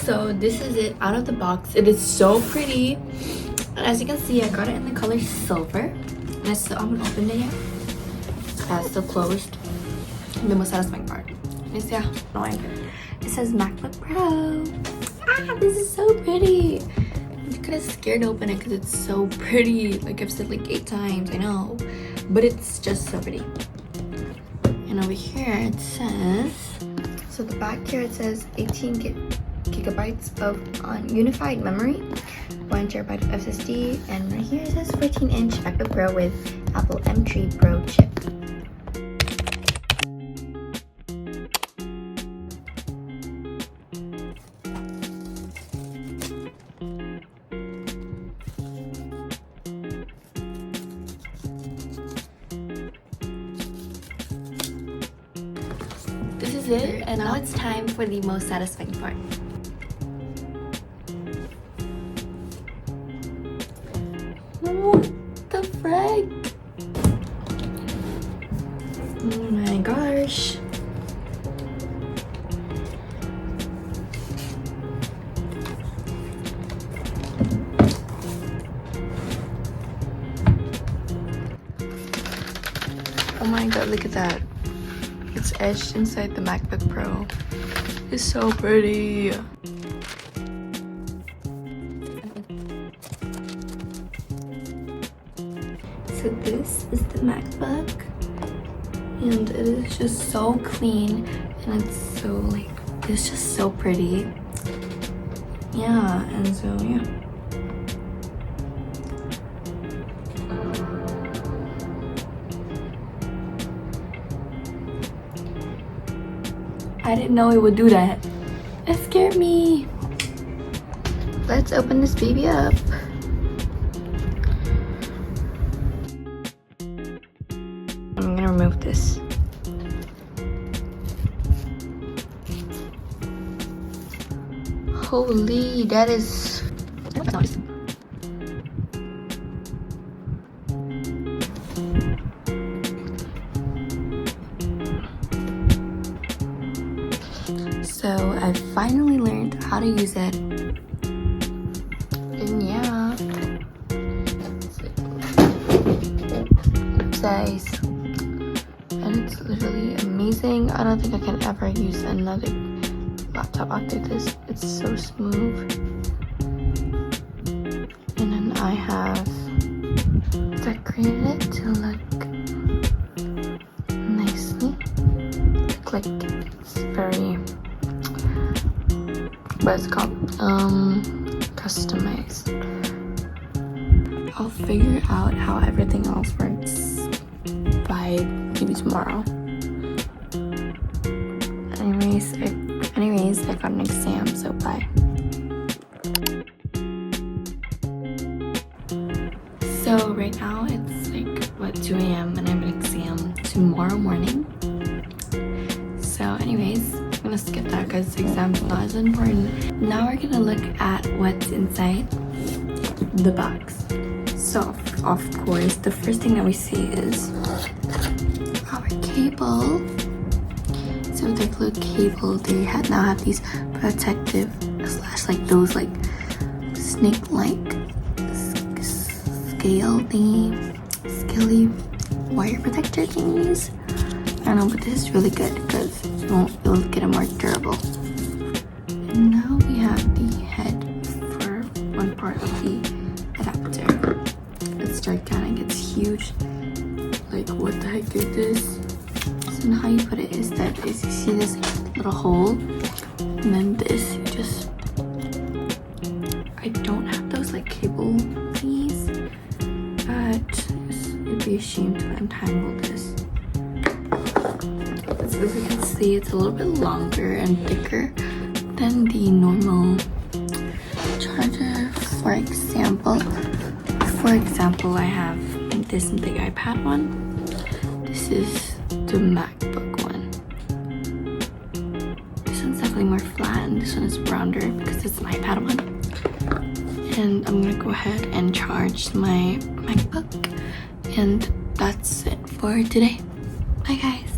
So this is it out of the box. It is so pretty, and as you can see, I got it in the color silver, and I haven't opened it yet. It's still closed. The most satisfying part is, yeah, annoying. It says MacBook Pro. This is so pretty. I'm kind of scared to open it because it's so pretty. Like I've said like 8 times, I know, but it's just so pretty. And over here it says, so the back here it says 18 gigabytes of unified memory, 1 terabyte of SSD, and right here it says 14-inch MacBook Pro with Apple M3 Pro chip. This is it, and now it's time for the most satisfying part. What the frick? Oh my gosh. Oh my god, look at that. It's etched inside the MacBook Pro. It's so pretty. So this is the MacBook, and it is just so clean, and it's so like, it's just so pretty. Yeah, and so yeah. I didn't know it would do that. It scared me. Let's open this baby up. I'm gonna remove this. Holy, that is... So I finally learned how to use it, and yeah, guys, and it's literally amazing. I don't think I can ever use another laptop after this. It's so smooth, and then I have decorated it to look nicely, look like it's very, what's it called, customized. I'll figure out how everything else works by maybe tomorrow. Anyways, I got an exam, so bye. So right now it's like, what, 2 a.m. and I have an exam tomorrow morning. So anyways, I'm gonna skip that because the exam's not as important. Now we're gonna look at what's inside the box. So of course, the first thing that we see is our cable. So with their blue cable, they now have these protective / like those like snake-like scaly wire protector thingies. I don't know, but this is really good because it'll get it more durable. And now we have the head for one part of the adapter. It's gigantic, it's huge. Like, what the heck is this? So now how you put it is that you see this little hole, and then this, you just, I don't have those like cable thingies, but it be ashamed to untangle this. So as you can see, it's a little bit longer and thicker than the normal charger. For example, I have this big iPad one. This is the MacBook one. This one's definitely more flat and this one is rounder because it's an iPad one. And I'm gonna go ahead and charge my MacBook, and that's it for today. Bye guys.